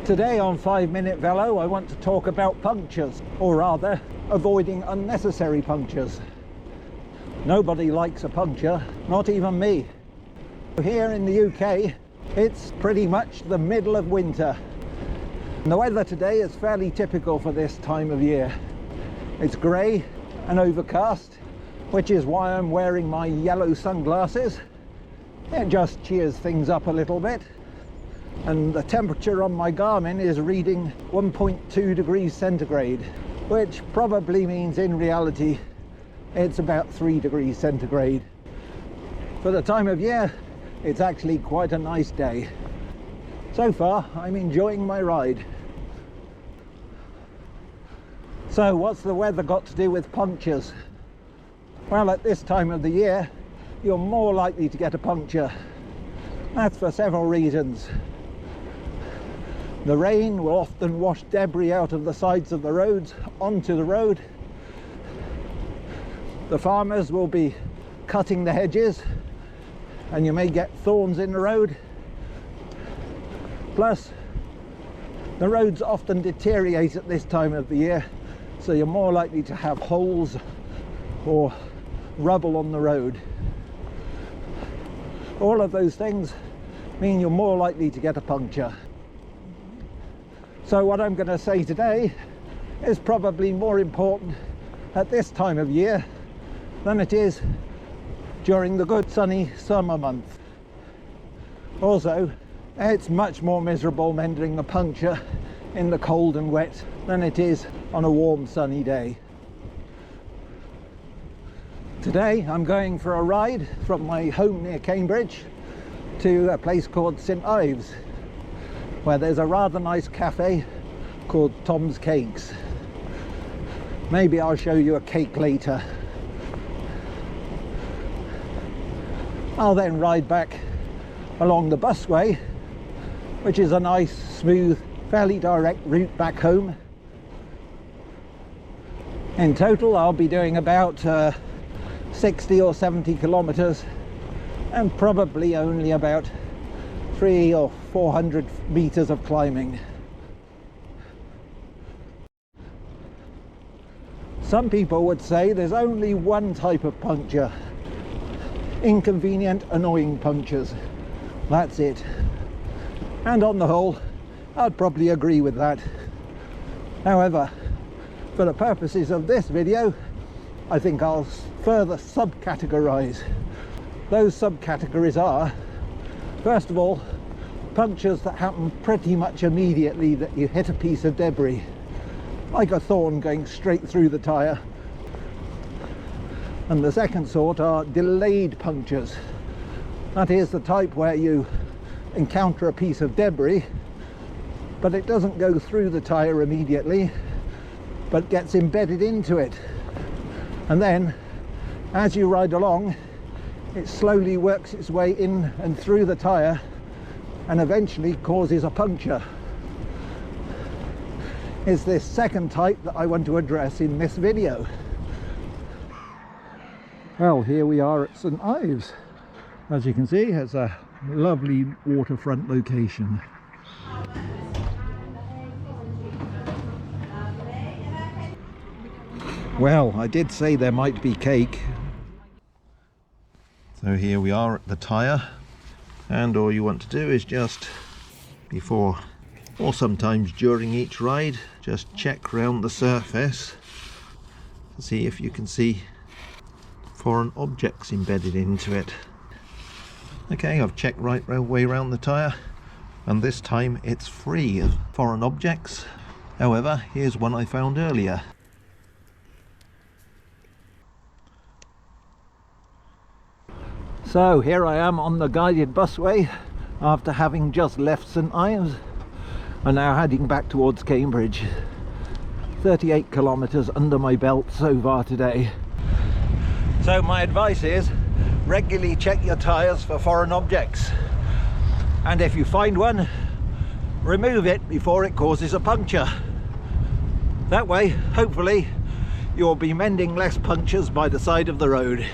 Today on 5 Minute Velo I want to talk about punctures, or rather avoiding unnecessary punctures. Nobody likes a puncture, not even me. Here in the UK it's pretty much the middle of winter. And the weather today is fairly typical for this time of year. It's grey and overcast, which is why I'm wearing my yellow sunglasses. It just cheers things up a little bit. And the temperature on my Garmin is reading 1.2 degrees centigrade, which probably means in reality it's about 3 degrees centigrade. For the time of year, it's actually quite a nice day. So far, I'm enjoying my ride. So what's the weather got to do with punctures? Well, at this time of the year, you're more likely to get a puncture. That's for several reasons. The rain will often wash debris out of the sides of the roads onto the road. The farmers will be cutting the hedges and you may get thorns in the road. Plus, the roads often deteriorate at this time of the year, so you're more likely to have holes or rubble on the road. All of those things mean you're more likely to get a puncture. So what I'm going to say today is probably more important at this time of year than it is during the good sunny summer months. Also, it's much more miserable mending a puncture in the cold and wet than it is on a warm sunny day. Today I'm going for a ride from my home near Cambridge to a place called St Ives, where there's a rather nice cafe called Tom's Cakes. Maybe I'll show you a cake later. I'll then ride back along the busway, which is a nice, smooth, fairly direct route back home. In total I'll be doing about 60 or 70 kilometers and probably only about 300 or 400 meters of climbing. Some people would say there's only one type of puncture: inconvenient, annoying punctures. That's it. And on the whole, I'd probably agree with that. However, for the purposes of this video, I think I'll further subcategorize. Those subcategories are, first of all, punctures that happen pretty much immediately that you hit a piece of debris, like a thorn going straight through the tyre. And the second sort are delayed punctures. That is the type where you encounter a piece of debris, but it doesn't go through the tyre immediately, but gets embedded into it. And then, as you ride along, it slowly works its way in and through the tyre and eventually causes a puncture. It's this second type that I want to address in this video. Well, here we are at St Ives. As you can see, it's a lovely waterfront location. Well, I did say there might be cake. So here we are at the tyre, and all you want to do is just before or sometimes during each ride, just check round the surface to see if you can see foreign objects embedded into it. Okay, I've checked right way around the tyre, and this time it's free of foreign objects. However, here's one I found earlier. So here I am on the guided busway after having just left St Ives and now heading back towards Cambridge. 38 kilometers under my belt so far today. So my advice is regularly check your tyres for foreign objects, and if you find one, remove it before it causes a puncture. That way, hopefully, you'll be mending less punctures by the side of the road.